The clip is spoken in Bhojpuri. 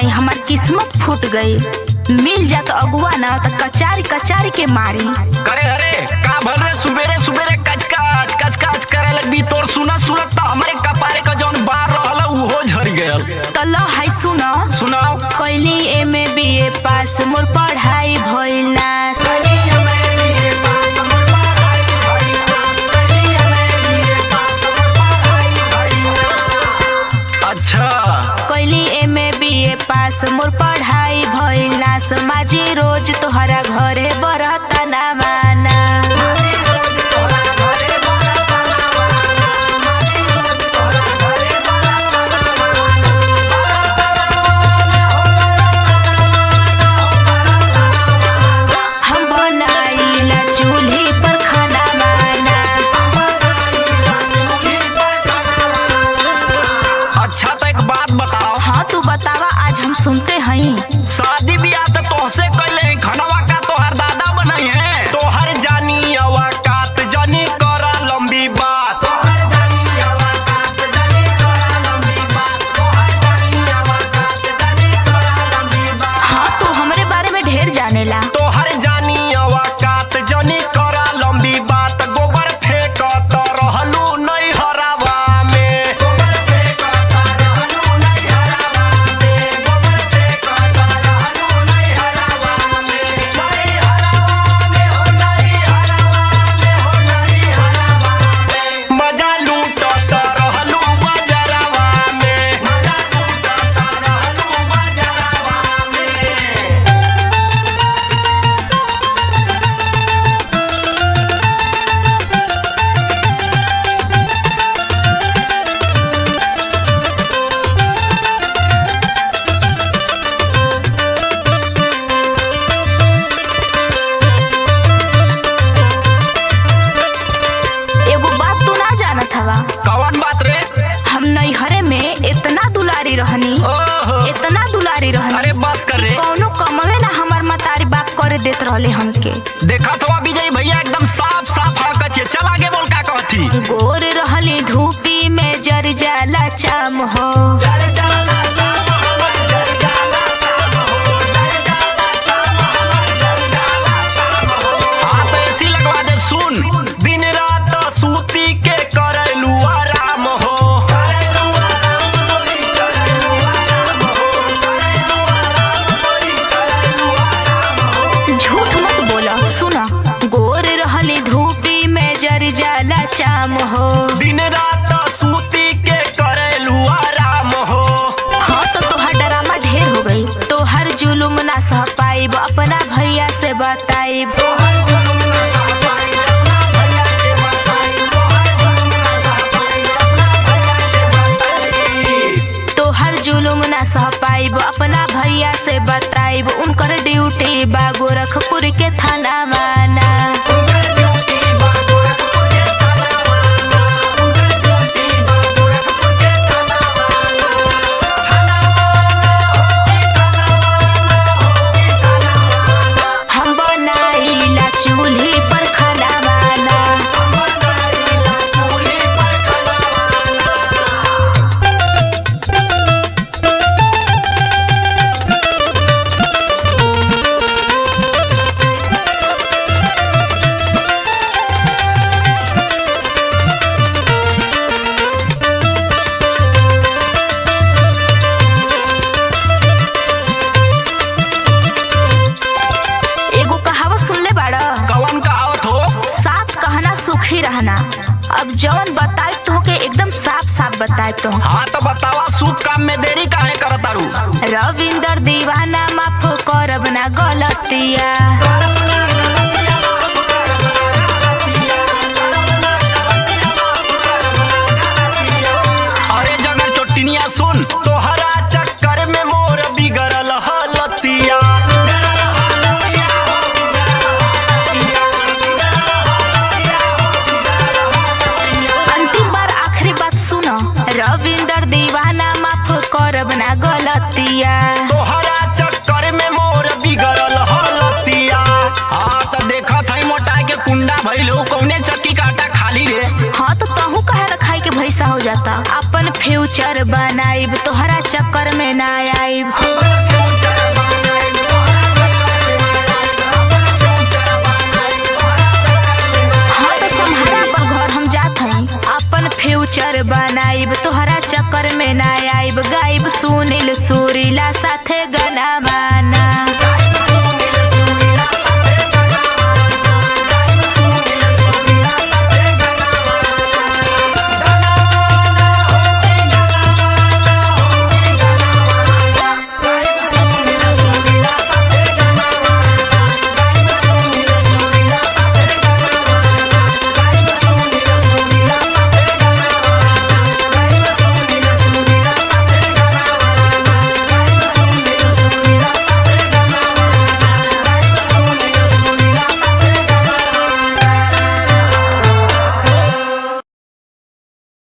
कहीं हमार किस्मत फूट गई। मिल जात अगुआ ना तो कचारी कचारी के मारी। करे अरे का भल रे सुबेरे सुबेरे कचकाच कचकाच करे लगबी तोर सुना सुनत तो हमारे कपारे का जौन बार रहल उहो झड़ गयल। तो लो हाय सुनो सुनाओ। कैली एमे बीए पास मोर पढ़ाई भइल नास। अच्छा कैली एमे बीए पास मोर पढ़ाई भइल नास। माझी रोज तोहरा घरे बरता ना माना। हम बनाइला चूल्ही पर खाना माना। अच्छा तो एक बात बताओ। हाँ तू बतावा आज हम सुनते हई। शादी ब्याह तो तोहसे कैले खनवा का तोहर दादा बनई है। तोहर जानी अवाकात जानी करा लंबी बात। हाँ तू हमरे बारे में ढेर जानेला। तोहर जानी अवाकात जानी करा लंबी बात। गोबर फेंक तो रहलू नहीं हरावा में। मजा लूट तो रहलू बजरवा में। एगो बात तू ना जानत हवा। कौन बात रे? हम नैहरे में इतना दुलारी रहनी। ओहो इतना दुलारी रहनी। अरे बस कर रे। कौनो कमवे ना हमार मतारी बाप करे देत रहले हमके। देखा तो विजय भैया एकदम साफ साफ हकत है। चल आगे बोल का कहती। गोर रहली धूपी में जर जाला चाम हो। हाँ तो ऐसी लगवा दे सुन। दिन रात सूती के करलू आराम हो। झूठ मत बोला सुना। गोर रहली धूपी में जर जाला चाम हो। दिन रात सूती के करलू आराम हो। हाँ तो तोहर डरामा ढेर हो गई। तोहर जुलुम ना सह पाइब अपना भैया से बताइब। तोहर जुलुम ना सह पाइब अपना भैया से बताइब। उनकर ड्यूटी बा गोरखपुर के थाना माना। हम बनाइला चूल्ही पर खाना माना। एगो कहावत सुनले बाड़ा। कौन कहावत हो? साथ कहना सुखी रहना। अब जौन बताए तुमके एकदम साफ साफ बताए तो। हाँ तो बतावा शुभ काम में देरी काहे करतारू? रविंदर दीवाना माफ करब ना गलतिया। अरे जगर चोटिनिया सुन। तोहरा चक्कर में मोर बिगड़ल हलतिया। अंतिम बार आखिरी बात सुनो। रविंदर दीवाना माफ करब ना गलतिया। तोहरा चक्कर में मोर बिगड़ल हलतिया। हाँ तो देखा था मोटा के कुंडा भइल हो। कौने चक्की काटा खाली रे। हाँ तो तहू कहे न खाई के भैसा हो जाता। अपन फ्यूचर बनाइब तोहरा चक्कर में ना आइब। ना आइब गाइब सुनील सुरीला